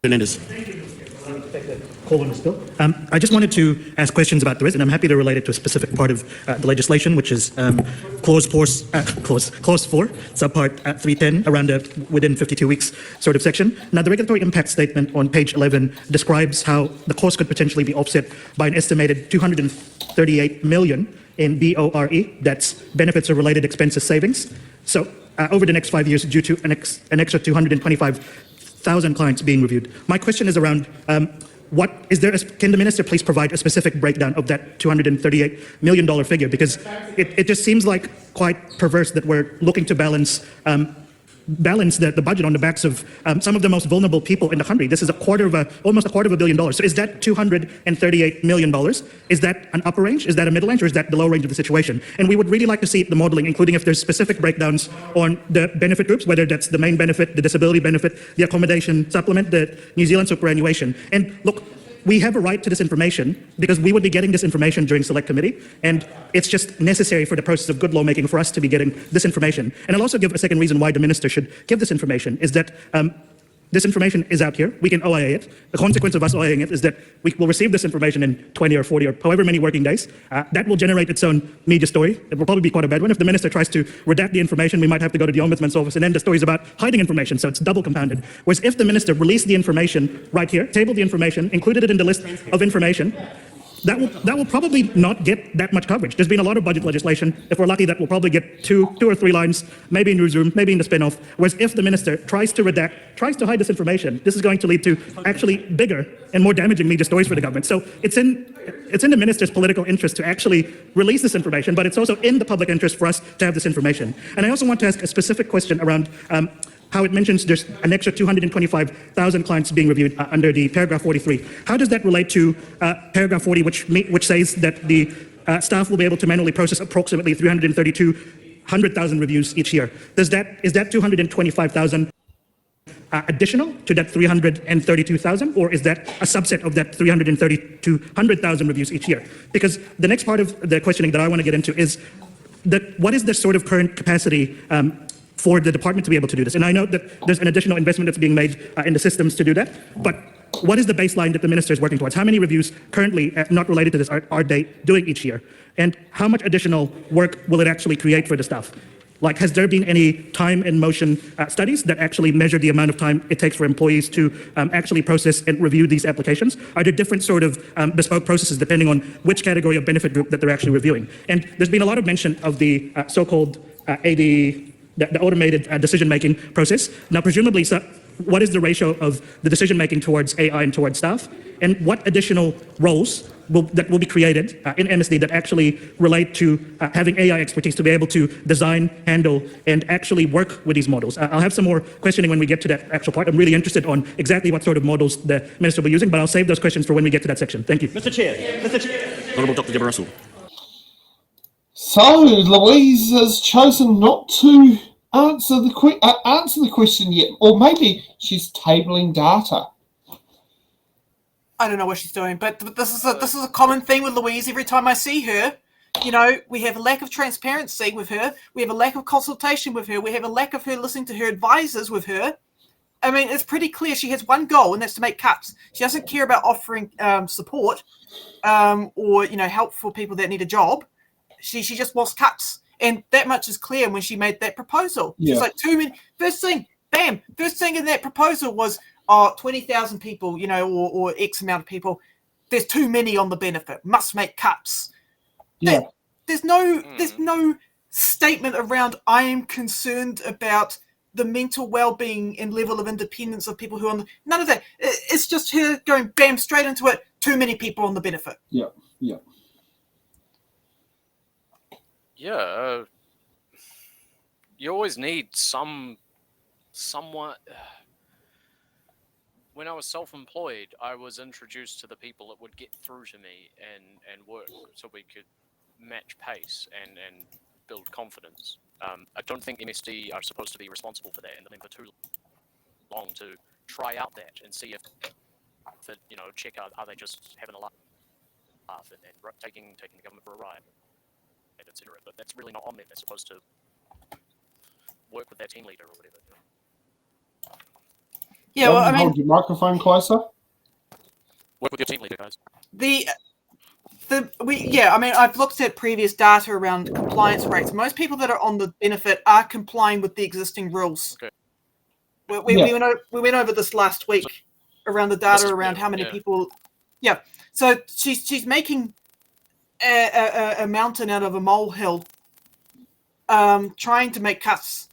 Hernandez. I just wanted to ask questions about the risk, and I'm happy to relate it to a specific part of the legislation, which is clause 4, subpart 310, around a within 52 weeks sort of section. Now, the regulatory impact statement on page 11 describes how the cost could potentially be offset by an estimated 238 million in BORE, that's benefits or related expenses savings. So over the next 5 years, due to an extra 225,000 clients being reviewed. My question is around can the minister please provide a specific breakdown of that $238 million figure? Because it just seems like quite perverse that we're looking to balance the budget on the backs of some of the most vulnerable people in the country. This is almost a quarter of $1 billion. So is that $238 million? Is that an upper range? Is that a middle range? Or is that the low range of the situation? And we would really like to see the modeling, including if there's specific breakdowns on the benefit groups, whether that's the main benefit, the disability benefit, the accommodation supplement, the New Zealand superannuation. And look, we have a right to this information because we would be getting this information during select committee, and it's just necessary for the process of good lawmaking for us to be getting this information. And I'll also give a second reason why the minister should give this information, is that this information is out here. We can OIA it. The consequence of us OIAing it is that we will receive this information in 20 or 40 or however many working days. That will generate its own media story. It will probably be quite a bad one. If the minister tries to redact the information, we might have to go to the Ombudsman's office, and then the story is about hiding information, so it's double compounded. Whereas if the minister released the information right here, tabled the information, included it in the list of information, that will probably not get that much coverage. There's been a lot of budget legislation. If we're lucky, that will probably get two or three lines, maybe in newsroom, maybe in the spin-off. Whereas if the minister tries to redact, tries to hide this information, this is going to lead to actually bigger and more damaging media stories for the government. So it's in the minister's political interest to actually release this information, but it's also in the public interest for us to have this information. And I also want to ask a specific question around how it mentions there's an extra 225,000 clients being reviewed under the paragraph 43. How does that relate to paragraph 40, which says that the staff will be able to manually process approximately 332,000 reviews each year? Is that 225,000 additional to that 332,000, or is that a subset of that 332,000 reviews each year? Because the next part of the questioning that I want to get into is what is the sort of current capacity for the department to be able to do this? And I know that there's an additional investment that's being made in the systems to do that, but what is the baseline that the minister is working towards? How many reviews currently not related to this are they doing each year? And how much additional work will it actually create for the staff? Like, has there been any time and motion studies that actually measure the amount of time it takes for employees to actually process and review these applications? Are there different sort of bespoke processes depending on which category of benefit group that they're actually reviewing? And there's been a lot of mention of the so-called the automated decision-making process. Now, presumably, what is the ratio of the decision-making towards AI and towards staff? And what additional roles that will be created in MSD that actually relate to having AI expertise to be able to design, handle, and actually work with these models? I'll have some more questioning when we get to that actual part. I'm really interested on exactly what sort of models the minister will be using, but I'll save those questions for when we get to that section. Thank you. Mr. Chair. Honourable Dr. Deborah Russell. So Louise has chosen not to answer the question yet, or maybe she's tabling data. I don't know what she's doing, but this is a common theme with Louise. Every time I see her, you know, we have a lack of transparency with her. We have a lack of consultation with her. We have a lack of her listening to her advisors with her. I mean, it's pretty clear she has one goal, and that's to make cuts. She doesn't care about offering support or, you know, help for people that need a job. She just wants cuts, and that much is clear when she made that proposal. Yeah. She's like, too many. First thing in that proposal was 20,000 people, you know, or X amount of people. There's too many on the benefit. Must make cuts. Yeah. There's no statement around I am concerned about the mental well-being and level of independence of people who are on the, none of that. It's just her going bam straight into it. Too many people on the benefit. Yeah. Yeah, you always need somewhat. When I was self-employed, I was introduced to the people that would get through to me and work so we could match pace and build confidence. I don't think MSD are supposed to be responsible for that, and then for too long to try out that and see if you know, check out, are they just having a laugh and taking the government for a ride, etc. But that's really not on them. They're supposed to work with their team leader or whatever. You know? Yeah, well, I mean, hold your microphone closer. Work with your team leader, guys. I mean, I've looked at previous data around compliance rates. Most people that are on the benefit are complying with the existing rules. Okay. We went over this last week around the data around how many people. Yeah, so she's making a mountain out of a molehill, trying to make cuts.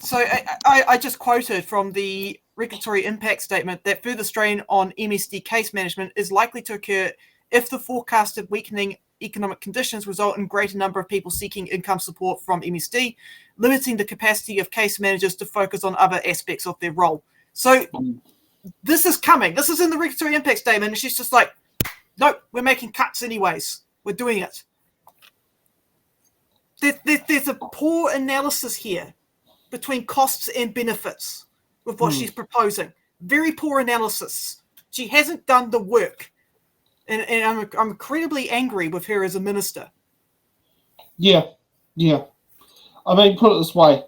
So I just quoted from the regulatory impact statement that further strain on MSD case management is likely to occur if the forecasted weakening economic conditions result in greater number of people seeking income support from MSD, limiting the capacity of case managers to focus on other aspects of their role. So this is coming. This is in the regulatory impact statement, and she's just like, nope, we're making cuts anyways. We're doing it. There's a poor analysis here between costs and benefits with what she's proposing. Very poor analysis. She hasn't done the work. And I'm incredibly angry with her as a minister. Yeah. I mean, put it this way.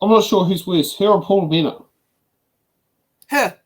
I'm not sure who's worse, her or Paul Bennett. Her.